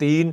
3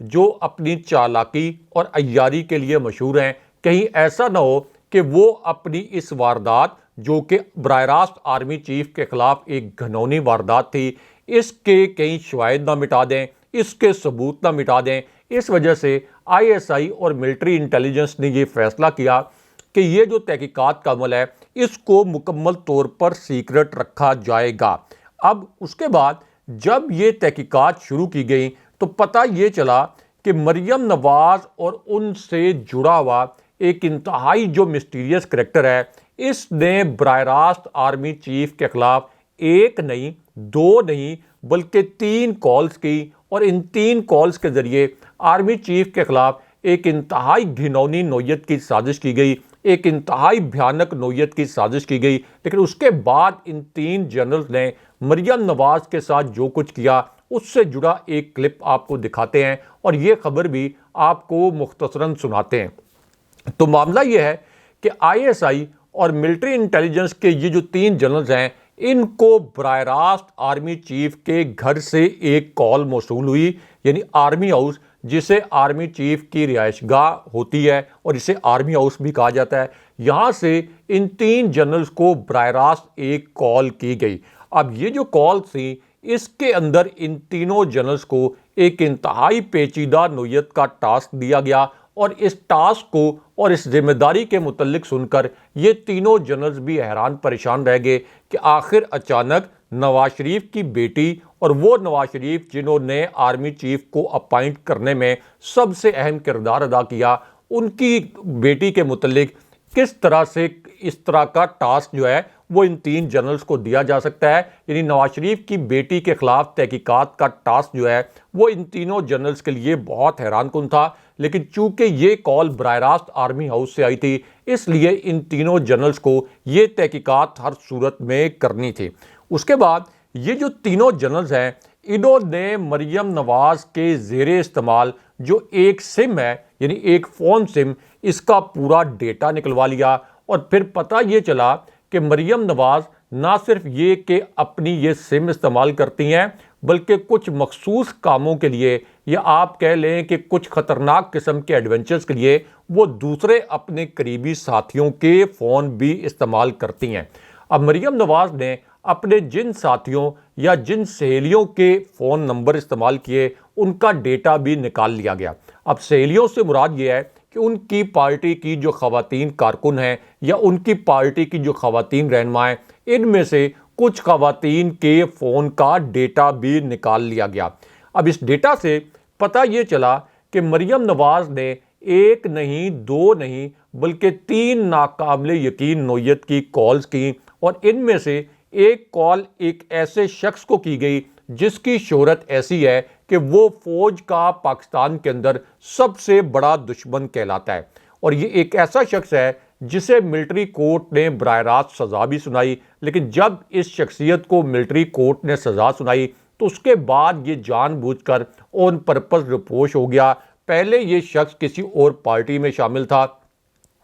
جو اپنی چالاکی اور عیاری کے لیے مشہور ہیں، کہیں ایسا نہ ہو کہ وہ اپنی اس واردات جو کہ براہ راست آرمی چیف کے خلاف ایک گھنونی واردات تھی، اس کے کئی شواہد نہ مٹا دیں، اس کے ثبوت نہ مٹا دیں۔ اس وجہ سے آئی ایس آئی اور ملٹری انٹیلیجنس نے یہ فیصلہ کیا کہ یہ جو تحقیقات کا عمل ہے اس کو مکمل طور پر سیکرٹ رکھا جائے گا۔ اب اس کے بعد جب یہ تحقیقات شروع کی گئیں تو پتہ یہ چلا کہ مریم نواز اور ان سے جڑا ہوا ایک انتہائی جو مسٹیریس کریکٹر ہے، اس نے براہ راست آرمی چیف کے خلاف ایک نہیں، دو نہیں، بلکہ 3 کالز کی، اور ان 3 کالز کے ذریعے آرمی چیف کے خلاف ایک انتہائی گھنونی نوعیت کی سازش کی گئی، ایک انتہائی بھیانک نوعیت کی سازش کی گئی۔ لیکن اس کے بعد ان 3 جنرلز نے مریم نواز کے ساتھ جو کچھ کیا اس سے جڑا ایک کلپ آپ کو دکھاتے ہیں اور یہ خبر بھی آپ کو مختصراً سناتے ہیں۔ تو معاملہ یہ ہے کہ آئی ایس آئی اور ملٹری انٹیلیجنس کے یہ جو 3 جنرلز ہیں، ان کو براہ راست آرمی چیف کے گھر سے ایک کال موصول ہوئی، یعنی آرمی ہاؤس، جسے آرمی چیف کی رہائش گاہ ہوتی ہے اور اسے آرمی ہاؤس بھی کہا جاتا ہے، یہاں سے ان 3 جنرلز کو براہ راست ایک کال کی گئی۔ اب یہ جو کال تھی اس کے اندر ان تینوں جنرلز کو ایک انتہائی پیچیدہ نوعیت کا ٹاسک دیا گیا، اور اس ٹاسک کو اور اس ذمہ داری کے متعلق سن کر یہ تینوں جنرلز بھی حیران پریشان رہ گئے کہ آخر اچانک نواز شریف کی بیٹی، اور وہ نواز شریف جنہوں نے آرمی چیف کو اپائنٹ کرنے میں سب سے اہم کردار ادا کیا، ان کی بیٹی کے متعلق کس طرح سے اس طرح کا ٹاسک جو ہے وہ ان 3 جنرلز کو دیا جا سکتا ہے۔ یعنی نواز شریف کی بیٹی کے خلاف تحقیقات کا ٹاسک جو ہے وہ ان تینوں جنرلز کے لیے بہت حیران کن تھا، لیکن چونکہ یہ کال براہ راست آرمی ہاؤس سے آئی تھی اس لیے ان تینوں جنرلز کو یہ تحقیقات ہر صورت میں کرنی تھی۔ اس کے بعد یہ جو تینوں جنرلز ہیں انہوں نے مریم نواز کے زیر استعمال جو ایک سم ہے، یعنی ایک فون سم، اس کا پورا ڈیٹا نکلوا لیا، اور پھر پتہ یہ چلا کہ مریم نواز نہ صرف یہ کہ اپنی یہ سم استعمال کرتی ہیں بلکہ کچھ مخصوص کاموں کے لیے، یا آپ کہہ لیں کہ کچھ خطرناک قسم کے ایڈونچرز کے لیے وہ دوسرے اپنے قریبی ساتھیوں کے فون بھی استعمال کرتی ہیں۔ اب مریم نواز نے اپنے جن ساتھیوں یا جن سہیلیوں کے فون نمبر استعمال کیے ان کا ڈیٹا بھی نکال لیا گیا۔ اب سہیلیوں سے مراد یہ ہے کہ ان کی پارٹی کی جو خواتین کارکن ہیں یا ان کی پارٹی کی جو خواتین رہنما ہیں، ان میں سے کچھ خواتین کے فون کا ڈیٹا بھی نکال لیا گیا۔ اب اس ڈیٹا سے پتہ یہ چلا کہ مریم نواز نے ایک نہیں، دو نہیں، بلکہ 3 ناقابل یقین نوعیت کی کالز کی، اور ان میں سے ایک کال ایک ایسے شخص کو کی گئی جس کی شہرت ایسی ہے کہ وہ فوج کا پاکستان کے اندر سب سے بڑا دشمن کہلاتا ہے، اور یہ ایک ایسا شخص ہے جسے ملٹری کورٹ نے براہ راست سزا بھی سنائی۔ لیکن جب اس شخصیت کو ملٹری کورٹ نے سزا سنائی تو اس کے بعد یہ جان بوجھ کر آن پرپز رپوش ہو گیا۔ پہلے یہ شخص کسی اور پارٹی میں شامل تھا،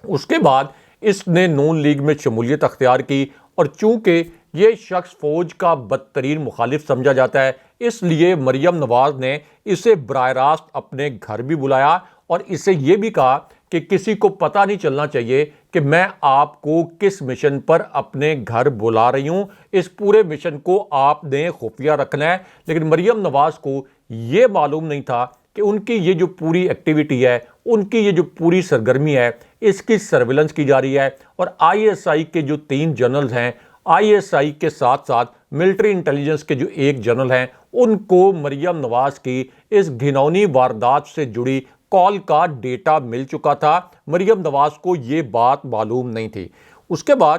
اس کے بعد اس نے نون لیگ میں شمولیت اختیار کی، اور چونکہ یہ شخص فوج کا بدترین مخالف سمجھا جاتا ہے اس لیے مریم نواز نے اسے براہ راست اپنے گھر بھی بلایا اور اسے یہ بھی کہا کہ کسی کو پتہ نہیں چلنا چاہیے کہ میں آپ کو کس مشن پر اپنے گھر بلا رہی ہوں، اس پورے مشن کو آپ نے خفیہ رکھنا ہے۔ لیکن مریم نواز کو یہ معلوم نہیں تھا کہ ان کی یہ جو پوری ایکٹیویٹی ہے، ان کی یہ جو پوری سرگرمی ہے، اس کی سرویلنس کی جا رہی ہے، اور آئی ایس آئی کے جو 3 جنرلز ہیں، آئی ایس آئی کے ساتھ ساتھ ملٹری انٹیلیجنس کے جو 1 جنرل ہیں، ان کو مریم نواز کی اس گھنونی واردات سے جڑی کال کا ڈیٹا مل چکا تھا۔ مریم نواز کو یہ بات معلوم نہیں تھی۔ اس کے بعد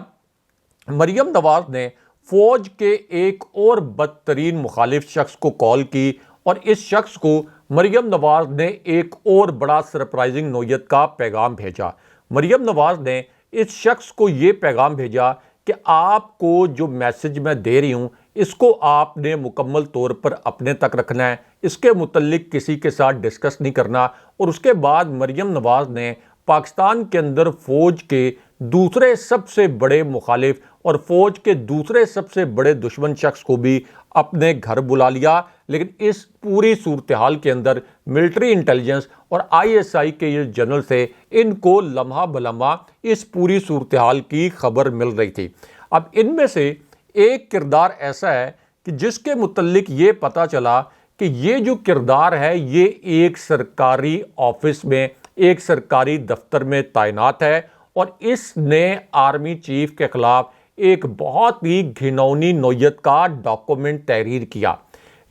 مریم نواز نے فوج کے ایک اور بدترین مخالف شخص کو کال کی، اور اس شخص کو مریم نواز نے ایک اور بڑا سرپرائزنگ نوعیت کا پیغام بھیجا۔ مریم نواز نے اس شخص کو یہ پیغام بھیجا کہ آپ کو جو میسج میں دے رہی ہوں اس کو آپ نے مکمل طور پر اپنے تک رکھنا ہے، اس کے متعلق کسی کے ساتھ ڈسکس نہیں کرنا۔ اور اس کے بعد مریم نواز نے پاکستان کے اندر فوج کے دوسرے سب سے بڑے مخالف اور فوج کے دوسرے سب سے بڑے دشمن شخص کو بھی اپنے گھر بلا لیا۔ لیکن اس پوری صورتحال کے اندر ملٹری انٹیلیجنس اور ISI کے یہ جنرل تھے، ان کو لمحہ بلمحہ اس پوری صورتحال کی خبر مل رہی تھی۔ اب ان میں سے ایک کردار ایسا ہے کہ جس کے متعلق یہ پتہ چلا کہ یہ جو کردار ہے یہ ایک سرکاری آفس میں، ایک سرکاری دفتر میں تعینات ہے، اور اس نے آرمی چیف کے خلاف ایک بہت ہی گھناؤنی نوعیت کا ڈاکومنٹ تحریر کیا۔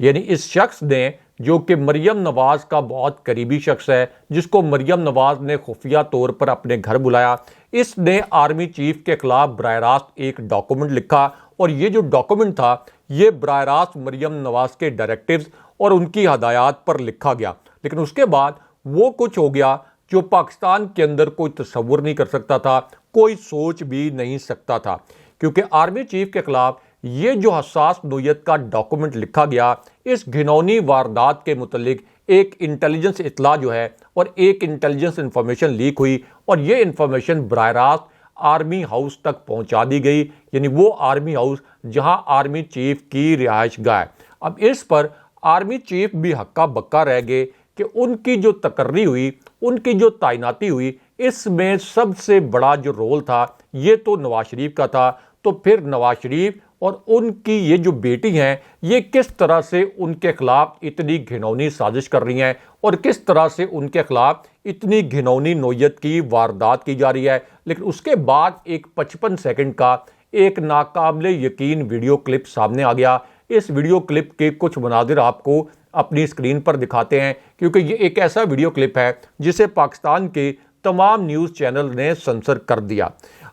یعنی اس شخص نے، جو کہ مریم نواز کا بہت قریبی شخص ہے، جس کو مریم نواز نے خفیہ طور پر اپنے گھر بلایا، اس نے آرمی چیف کے خلاف براہ راست ایک ڈاکومنٹ لکھا، اور یہ جو ڈاکومنٹ تھا یہ براہ راست مریم نواز کے ڈائریکٹیوز اور ان کی ہدایات پر لکھا گیا۔ لیکن اس کے بعد وہ کچھ ہو گیا جو پاکستان کے اندر کوئی تصور نہیں کر سکتا تھا، کوئی سوچ بھی نہیں سکتا تھا، کیونکہ آرمی چیف کے خلاف یہ جو حساس نوعیت کا ڈاکومنٹ لکھا گیا، اس گھناؤنی واردات کے متعلق ایک انٹیلیجنس اطلاع جو ہے اور ایک انٹیلیجنس انفارمیشن لیک ہوئی، اور یہ انفارمیشن براہ راست آرمی ہاؤس تک پہنچا دی گئی، یعنی وہ آرمی ہاؤس جہاں آرمی چیف کی رہائش گاہ ہے۔ اب اس پر آرمی چیف بھی ہکا بکا رہ گئے کہ ان کی جو تقرری ہوئی، ان کی جو تعیناتی ہوئی، اس میں سب سے بڑا جو رول تھا یہ تو نواز شریف کا تھا، تو پھر نواز شریف اور ان کی یہ جو بیٹی ہیں یہ کس طرح سے ان کے خلاف اتنی گھناؤنی سازش کر رہی ہیں، اور کس طرح سے ان کے خلاف اتنی گھناؤنی نوعیت کی واردات کی جا رہی ہے۔ لیکن اس کے بعد ایک 55 سیکنڈ کا ایک ناقابل یقین ویڈیو کلپ سامنے آ گیا۔ اس ویڈیو کلپ کے کچھ مناظر آپ کو اپنی اسکرین پر دکھاتے ہیں، کیونکہ یہ ایک ایسا ویڈیو کلپ ہے جسے پاکستان کے تمام نیوز چینل نے سنسر کر دیا۔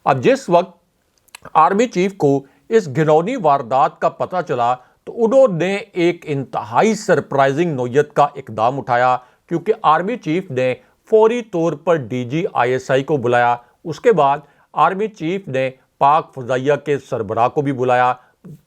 اب جس وقت آرمی چیف کو اس گھناؤنی واردات کا پتہ چلا تو انہوں نے ایک انتہائی سرپرائزنگ نوعیت کا اقدام اٹھایا، کیونکہ آرمی چیف نے فوری طور پر DG ISI کو بلایا۔ اس کے بعد آرمی چیف نے پاک فضائیہ کے سربراہ کو بھی بلایا،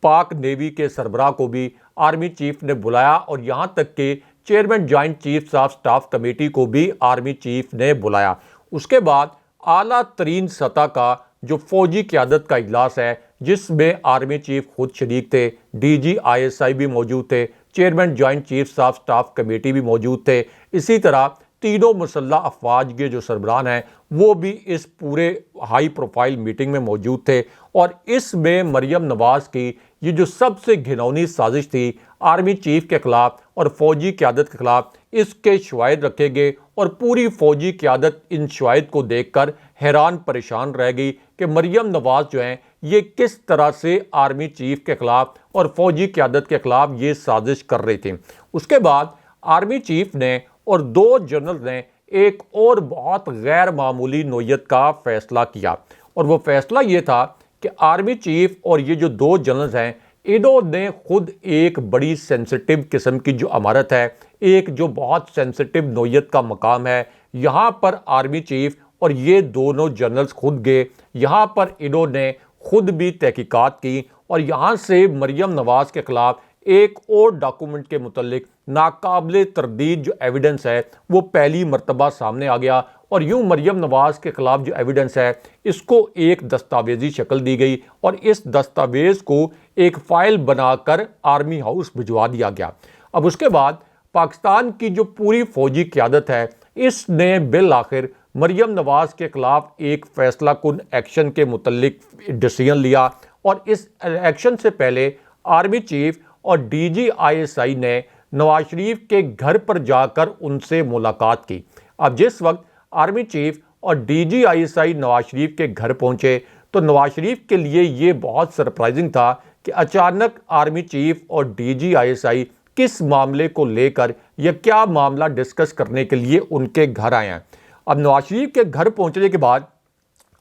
پاک نیوی کے سربراہ کو بھی آرمی چیف نے بلایا، اور یہاں تک کہ chairman joint chiefs of staff committee کو بھی آرمی چیف نے بلایا۔ اس کے بعد اعلیٰ ترین سطح کا جو فوجی قیادت کا اجلاس ہے، جس میں آرمی چیف خود شریک تھے، DG ISI بھی موجود تھے، chairman joint chiefs of staff committee بھی موجود تھے، اسی طرح تینوں مسلح افواج کے جو سربراہ ہیں وہ بھی اس پورے ہائی پروفائل میٹنگ میں موجود تھے، اور اس میں مریم نواز کی یہ جو سب سے گھناؤنی سازش تھی آرمی چیف کے خلاف اور فوجی قیادت کے خلاف، اس کے شواہد رکھے گئے، اور پوری فوجی قیادت ان شواہد کو دیکھ کر حیران پریشان رہ گئی کہ مریم نواز جو ہیں یہ کس طرح سے آرمی چیف کے خلاف اور فوجی قیادت کے خلاف یہ سازش کر رہی تھی۔ اس کے بعد آرمی چیف نے اور دو جنرل نے ایک اور بہت غیر معمولی نوعیت کا فیصلہ کیا، اور وہ فیصلہ یہ تھا کہ آرمی چیف اور یہ جو دو جنرلز ہیں انہوں نے خود ایک بڑی سینسٹیو قسم کی جو امارت ہے، ایک جو بہت سینسٹیو نوعیت کا مقام ہے، یہاں پر آرمی چیف اور یہ دونوں جنرلز خود گئے، یہاں پر انہوں نے خود بھی تحقیقات کی، اور یہاں سے مریم نواز کے خلاف ایک اور ڈاکومنٹ کے متعلق ناقابل تردید جو ایویڈنس ہے وہ پہلی مرتبہ سامنے آ گیا، اور یوں مریم نواز کے خلاف جو ایویڈنس ہے اس کو ایک دستاویزی شکل دی گئی، اور اس دستاویز کو ایک فائل بنا کر آرمی ہاؤس بھجوا دیا گیا۔ اب اس کے بعد پاکستان کی جو پوری فوجی قیادت ہے اس نے بالآخر مریم نواز کے خلاف ایک فیصلہ کن ایکشن کے متعلق ڈیسیژن لیا، اور اس ایکشن سے پہلے آرمی چیف اور DG ISI نے نواز شریف کے گھر پر جا کر ان سے ملاقات کی۔ اب جس وقت آرمی چیف اور DG ISI نواز شریف کے گھر پہنچے تو نواز شریف کے لیے یہ بہت سرپرائزنگ تھا کہ اچانک آرمی چیف اور DG ISI کس معاملے کو لے کر یا کیا معاملہ ڈسکس کرنے کے لیے ان کے گھر آئے ہیں۔ اب نواز شریف کے گھر پہنچنے کے بعد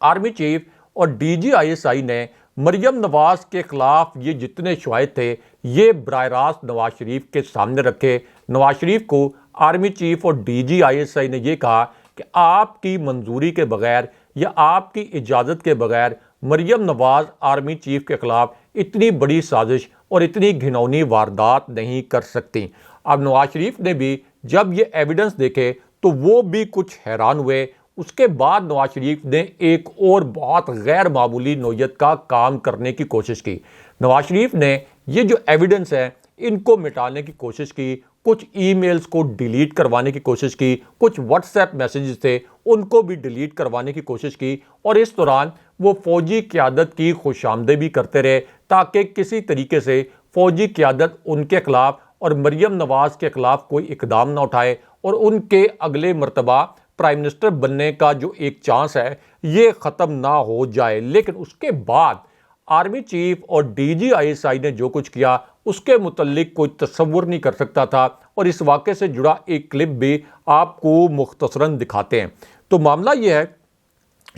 آرمی چیف اور DG ISI نے مریم نواز کے خلاف یہ جتنے شواہد تھے یہ براہ راست نواز شریف کے سامنے رکھے۔ نواز شریف کو آرمی چیف اور DG ISI نے یہ کہا کہ آپ کی منظوری کے بغیر یا آپ کی اجازت کے بغیر مریم نواز آرمی چیف کے خلاف اتنی بڑی سازش اور اتنی گھناؤنی واردات نہیں کر سکتی۔ اب نواز شریف نے بھی جب یہ ایویڈنس دیکھے تو وہ بھی کچھ حیران ہوئے، اس کے بعد نواز شریف نے ایک اور بہت غیر معمولی نوعیت کا کام کرنے کی کوشش کی۔ نواز شریف نے یہ جو ایویڈنس ہے ان کو مٹانے کی کوشش کی، کچھ ای میلز کو ڈیلیٹ کروانے کی کوشش کی، کچھ واٹس ایپ میسیجز تھے ان کو بھی ڈیلیٹ کروانے کی کوشش کی، اور اس دوران وہ فوجی قیادت کی خوش آمدید بھی کرتے رہے تاکہ کسی طریقے سے فوجی قیادت ان کے خلاف اور مریم نواز کے خلاف کوئی اقدام نہ اٹھائے، اور ان کے اگلے مرتبہ پرائم منسٹر بننے کا جو ایک چانس ہے یہ ختم نہ ہو جائے۔ لیکن اس کے بعد آرمی چیف اور D G I S I نے جو کچھ کیا اس کے متعلق کوئی تصور نہیں کر سکتا تھا، اور اس واقعے سے جڑا ایک کلپ بھی آپ کو مختصراً دکھاتے ہیں۔ تو معاملہ یہ ہے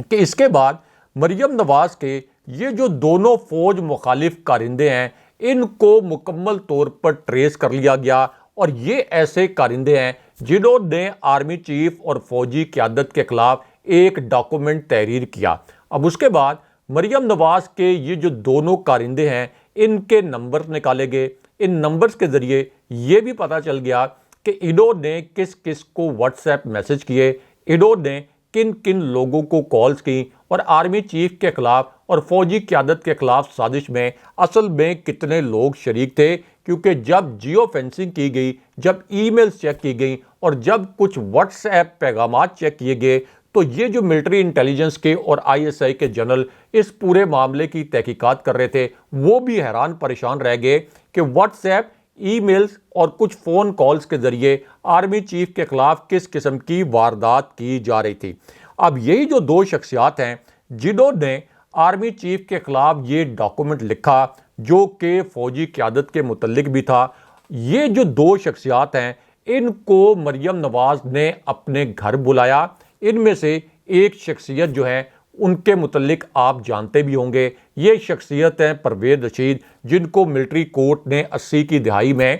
کہ اس کے بعد مریم نواز کے یہ جو دونوں فوج مخالف کارندے ہیں ان کو مکمل طور پر ٹریس کر لیا گیا، اور یہ ایسے کارندے ہیں جنہوں نے آرمی چیف اور فوجی قیادت کے خلاف ایک ڈاکومنٹ تحریر کیا۔ اب اس کے بعد مریم نواز کے یہ جو دونوں کارندے ہیں ان کے نمبر نکالے گئے، ان نمبرز کے ذریعے یہ بھی پتہ چل گیا کہ انہوں نے کس کس کو واٹس ایپ میسج کیے، انہوں نے کن کن لوگوں کو کالز کی، اور آرمی چیف کے خلاف اور فوجی قیادت کے خلاف سازش میں اصل میں کتنے لوگ شریک تھے، کیونکہ جب جیو فینسنگ کی گئی، جب ای میلز چیک کی گئی اور جب کچھ واٹس ایپ پیغامات چیک کیے گئے تو یہ جو ملٹری انٹیلیجنس کے اور آئی ایس آئی کے جنرل اس پورے معاملے کی تحقیقات کر رہے تھے وہ بھی حیران پریشان رہ گئے کہ واٹس ایپ، ای میلز اور کچھ فون کالز کے ذریعے آرمی چیف کے خلاف کس قسم کی واردات کی جا رہی تھی۔ اب یہی جو دو شخصیات ہیں جنہوں نے آرمی چیف کے خلاف یہ ڈاکومنٹ لکھا جو کہ فوجی قیادت کے متعلق بھی تھا، یہ جو دو شخصیات ہیں ان کو مریم نواز نے اپنے گھر بلایا۔ ان میں سے ایک شخصیت جو ہے ان کے متعلق آپ جانتے بھی ہوں گے، یہ شخصیت ہیں پرویز رشید، جن کو ملٹری کورٹ نے 80 کی دہائی میں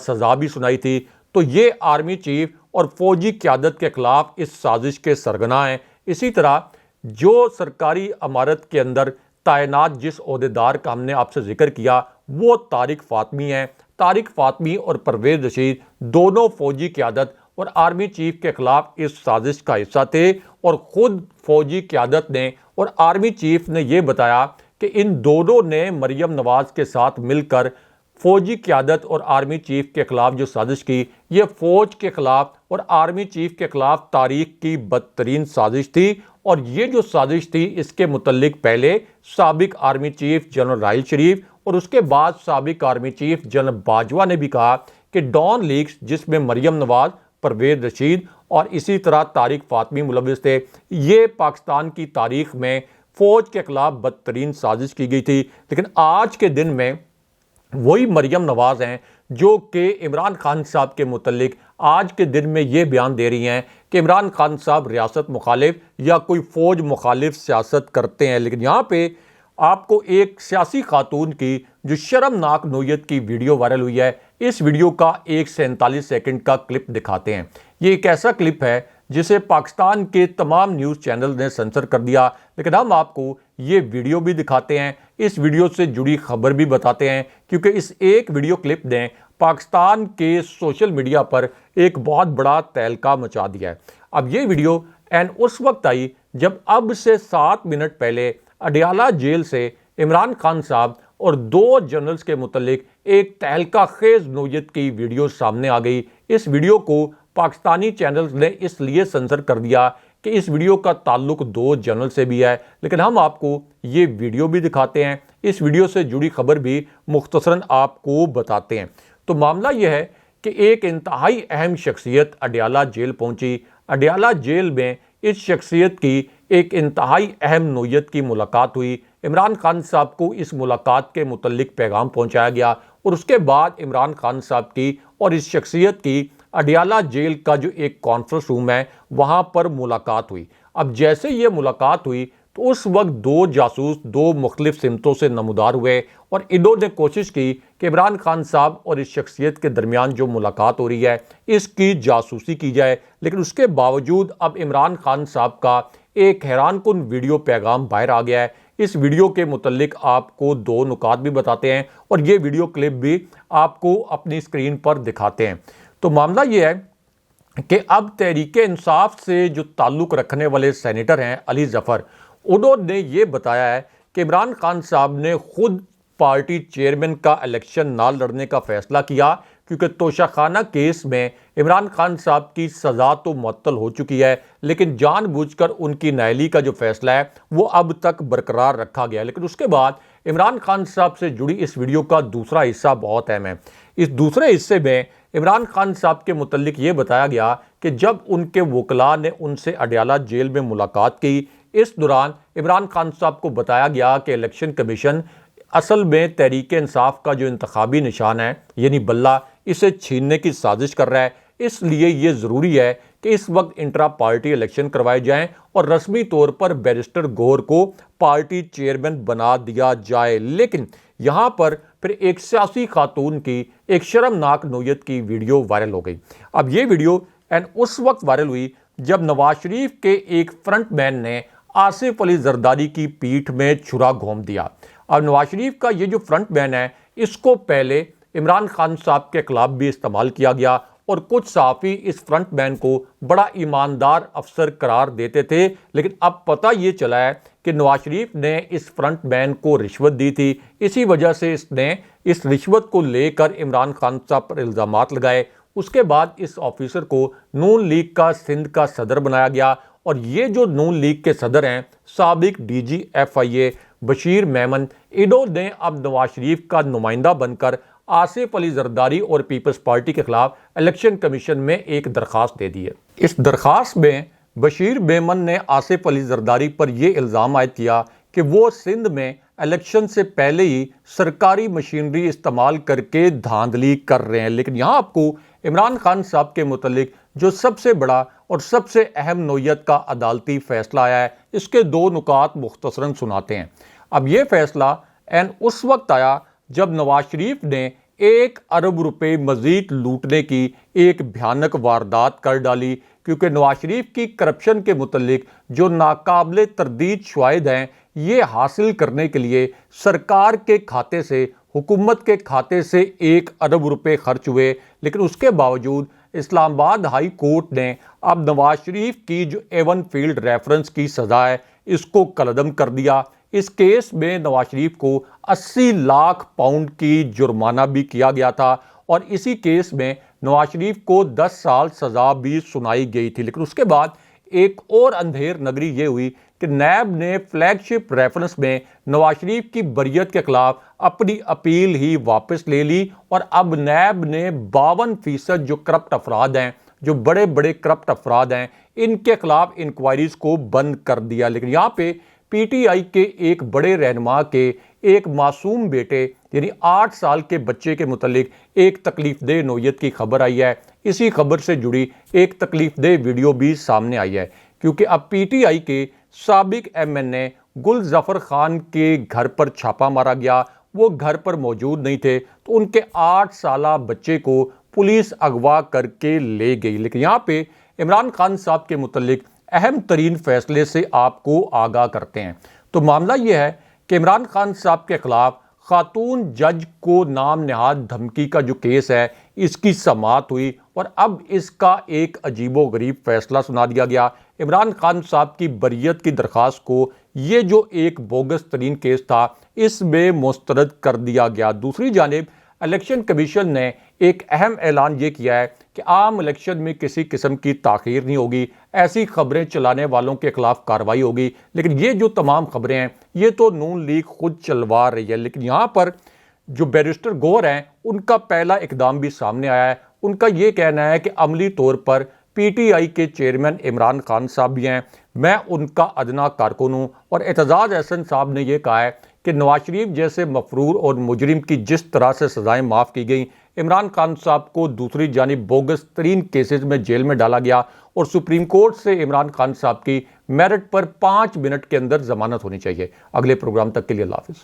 سزا بھی سنائی تھی۔ تو یہ آرمی چیف اور فوجی قیادت کے خلاف اس سازش کے سرغنہ ہیں۔ اسی طرح جو سرکاری عمارت کے اندر تعینات جس عہدیدار کا ہم نے آپ سے ذکر کیا وہ طارق فاطمی ہیں۔ طارق فاطمی اور پرویز رشید دونوں فوجی قیادت اور آرمی چیف کے خلاف اس سازش کا حصہ تھے، اور خود فوجی قیادت نے اور آرمی چیف نے یہ بتایا کہ ان دونوں نے مریم نواز کے ساتھ مل کر فوجی قیادت اور آرمی چیف کے خلاف جو سازش کی یہ فوج کے خلاف اور آرمی چیف کے خلاف تاریخ کی بدترین سازش تھی، اور یہ جو سازش تھی اس کے متعلق پہلے سابق army chief general Raheel Sharif اور اس کے بعد سابق آرمی چیف جنرل باجوہ نے بھی کہا کہ ڈان لیکس جس میں مریم نواز، پرویز رشید اور اسی طرح طارق فاطمی ملوث تھے، یہ پاکستان کی تاریخ میں فوج کے خلاف بدترین سازش کی گئی تھی۔ لیکن آج کے دن میں وہی مریم نواز ہیں جو کہ عمران خان صاحب کے متعلق آج کے دن میں یہ بیان دے رہی ہیں کہ عمران خان صاحب ریاست مخالف یا کوئی فوج مخالف سیاست کرتے ہیں۔ لیکن یہاں پہ آپ کو ایک سیاسی خاتون کی جو شرمناک نوعیت کی ویڈیو وائرل ہوئی ہے، اس ویڈیو کا 1:47 سیکنڈ کا کلپ دکھاتے ہیں۔ یہ ایک ایسا کلپ ہے جسے پاکستان کے تمام نیوز چینل نے سنسر کر دیا، لیکن ہم آپ کو یہ ویڈیو بھی دکھاتے ہیں، اس ویڈیو سے جڑی خبر بھی بتاتے ہیں، کیونکہ اس ایک ویڈیو کلپ نے پاکستان کے سوشل میڈیا پر ایک بہت بڑا تہلکہ مچا دیا ہے۔ اب یہ ویڈیو اس وقت آئی جب اب سے 7 منٹ پہلے اڈیالہ جیل سے عمران خان صاحب اور 2 جنرلز کے متعلق ایک تہلکہ خیز نوعیت کی ویڈیو سامنے آ گئی۔ اس ویڈیو کو پاکستانی چینلز نے اس لیے سنسر کر دیا کہ اس ویڈیو کا تعلق 2 جنرل سے بھی ہے، لیکن ہم آپ کو یہ ویڈیو بھی دکھاتے ہیں، اس ویڈیو سے جڑی خبر بھی مختصراً آپ کو بتاتے ہیں۔ تو معاملہ یہ ہے کہ ایک انتہائی اہم شخصیت اڈیالہ جیل پہنچی۔ اڈیالہ جیل میں اس شخصیت کی ایک انتہائی اہم نوعیت کی ملاقات ہوئی۔ عمران خان صاحب کو اس ملاقات کے متعلق پیغام پہنچایا گیا، اور اس کے بعد عمران خان صاحب کی اور اس شخصیت کی اڈیالہ جیل کا جو ایک کانفرنس روم ہے وہاں پر ملاقات ہوئی۔ اب جیسے یہ ملاقات ہوئی تو اس وقت 2 جاسوس 2 مختلف سمتوں سے نمودار ہوئے، اور انہوں نے کوشش کی کہ عمران خان صاحب اور اس شخصیت کے درمیان جو ملاقات ہو رہی ہے اس کی جاسوسی کی جائے۔ لیکن اس کے باوجود اب عمران خان صاحب کا ایک حیران کن ویڈیو پیغام باہر آ گیا ہے۔ اس ویڈیو کے متعلق آپ کو 2 نکات بھی بتاتے ہیں، اور یہ ویڈیو کلپ بھی آپ کو اپنی اسکرین پر دکھاتے ہیں۔ تو معاملہ یہ ہے کہ اب تحریک انصاف سے جو تعلق رکھنے والے سینیٹر ہیں علی ظفر، انہوں نے یہ بتایا ہے کہ عمران خان صاحب نے خود پارٹی چیئرمین کا الیکشن نہ لڑنے کا فیصلہ کیا، کیونکہ توشہ خانہ کیس میں عمران خان صاحب کی سزا تو معطل ہو چکی ہے، لیکن جان بوجھ کر ان کی نااہلی کا جو فیصلہ ہے وہ اب تک برقرار رکھا گیا ہے۔ لیکن اس کے بعد عمران خان صاحب سے جڑی اس ویڈیو کا دوسرا حصہ بہت اہم ہے۔ اس دوسرے حصے میں عمران خان صاحب کے متعلق یہ بتایا گیا کہ جب ان کے وکلاء نے ان سے اڈیالہ جیل میں ملاقات کی، اس دوران عمران خان صاحب کو بتایا گیا کہ الیکشن کمیشن اصل میں تحریک انصاف کا جو انتخابی نشان ہے یعنی بلہ، اسے چھیننے کی سازش کر رہا ہے، اس لیے یہ ضروری ہے کہ اس وقت انٹرا پارٹی الیکشن کروائے جائیں اور رسمی طور پر بیرسٹر گور کو پارٹی چیئرمین بنا دیا جائے۔ لیکن یہاں پر پھر ایک سیاسی خاتون کی ایک شرمناک نوعیت کی ویڈیو وائرل ہو گئی۔ اب یہ ویڈیو اس وقت وائرل ہوئی جب نواز شریف کے ایک فرنٹ مین نے آصف علی زرداری کی پیٹھ میں چھرا گھونپ دیا۔ اب نواز شریف کا یہ جو فرنٹ مین ہے، اس کو پہلے عمران خان صاحب کے خلاف بھی استعمال کیا گیا اور کچھ صحافی اس فرنٹ مین کو بڑا ایماندار افسر قرار دیتے تھے، لیکن اب پتہ یہ چلا ہے کہ نواز شریف نے اس فرنٹ مین کو رشوت دی تھی، اسی وجہ سے اس نے اس رشوت کو لے کر عمران خان صاحب پر الزامات لگائے۔ اس کے بعد اس آفیسر کو نون لیگ کا سندھ کا صدر بنایا گیا، اور یہ جو نون لیگ کے صدر ہیں سابق ڈی جی ایف آئی اے بشیر میمن، انہوں نے اب نواز شریف کا نمائندہ بن کر آصف علی زرداری اور پیپلز پارٹی کے خلاف الیکشن کمیشن میں ایک درخواست دے دی ہے۔ اس درخواست میں بشیر میمن نے آصف علی زرداری پر یہ الزام عائد کیا کہ وہ سندھ میں الیکشن سے پہلے ہی سرکاری مشینری استعمال کر کے دھاندلی کر رہے ہیں۔ لیکن یہاں آپ کو عمران خان صاحب کے متعلق جو سب سے بڑا اور سب سے اہم نوعیت کا عدالتی فیصلہ آیا ہے، اس کے دو نکات مختصراً سناتے ہیں۔ اب یہ فیصلہ اس وقت آیا جب نواز شریف نے 1 ارب روپے مزید لوٹنے کی ایک بھیانک واردات کر ڈالی، کیونکہ نواز شریف کی کرپشن کے متعلق جو ناقابل تردید شواہد ہیں، یہ حاصل کرنے کے لیے سرکار کے کھاتے سے، حکومت کے کھاتے سے 1 ارب روپے خرچ ہوئے۔ لیکن اس کے باوجود اسلام آباد ہائی کورٹ نے اب نواز شریف کی جو ایون فیلڈ ریفرنس کی سزا ہے، اس کو کالعدم کر دیا۔ اس کیس میں نواز شریف کو 80 لاکھ پاؤنڈ کی جرمانہ بھی کیا گیا تھا، اور اسی کیس میں نواز شریف کو 10 سال سزا بھی سنائی گئی تھی۔ لیکن اس کے بعد ایک اور اندھیر نگری یہ ہوئی کہ نیب نے فلیگ شپ ریفرنس میں نواز شریف کی بریت کے خلاف اپنی اپیل ہی واپس لے لی، اور اب نیب نے 52% جو کرپٹ افراد ہیں، جو بڑے بڑے کرپٹ افراد ہیں، ان کے خلاف انکوائریز کو بند کر دیا۔ لیکن یہاں پہ پی ٹی آئی کے ایک بڑے رہنما کے ایک معصوم بیٹے یعنی 8 سال کے بچے کے متعلق ایک تکلیف دہ نوعیت کی خبر آئی ہے۔ اسی خبر سے جڑی ایک تکلیف دہ ویڈیو بھی سامنے آئی ہے، کیونکہ اب پی ٹی آئی کے سابق ایم این اے گل ظفر خان کے گھر پر چھاپا مارا گیا۔ وہ گھر پر موجود نہیں تھے، تو ان کے 8 سالہ بچے کو پولیس اغوا کر کے لے گئی۔ لیکن یہاں پہ عمران خان صاحب کے متعلق اہم ترین فیصلے سے آپ کو آگاہ کرتے ہیں۔ تو معاملہ یہ ہے کہ عمران خان صاحب کے خلاف خاتون جج کو نام نہاد دھمکی کا جو کیس ہے، اس کی سماعت ہوئی، اور اب اس کا ایک عجیب و غریب فیصلہ سنا دیا گیا۔ عمران خان صاحب کی بریت کی درخواست کو یہ جو ایک بوگس ترین کیس تھا، اس میں مسترد کر دیا گیا۔ دوسری جانب الیکشن کمیشن نے ایک اہم اعلان یہ کیا ہے کہ عام الیکشن میں کسی قسم کی تاخیر نہیں ہوگی، ایسی خبریں چلانے والوں کے خلاف کارروائی ہوگی۔ لیکن یہ جو تمام خبریں ہیں، یہ تو نون لیگ خود چلوا رہی ہے۔ لیکن یہاں پر جو بیرسٹر گور ہیں، ان کا پہلا اقدام بھی سامنے آیا ہے۔ ان کا یہ کہنا ہے کہ عملی طور پر پی ٹی آئی کے چیئرمین عمران خان صاحب بھی ہیں، میں ان کا ادنا کارکن ہوں، اور اعتزاز احسن صاحب نے یہ کہا ہے کہ نواز شریف جیسے مفرور اور مجرم کی جس طرح سے سزائیں معاف کی گئیں، عمران خان صاحب کو دوسری جانب بوگس ترین کیسز میں جیل میں ڈالا گیا، اور سپریم کورٹ سے عمران خان صاحب کی میرٹ پر 5 منٹ کے اندر ضمانت ہونی چاہیے۔ اگلے پروگرام تک کے لیے اللہ حافظ۔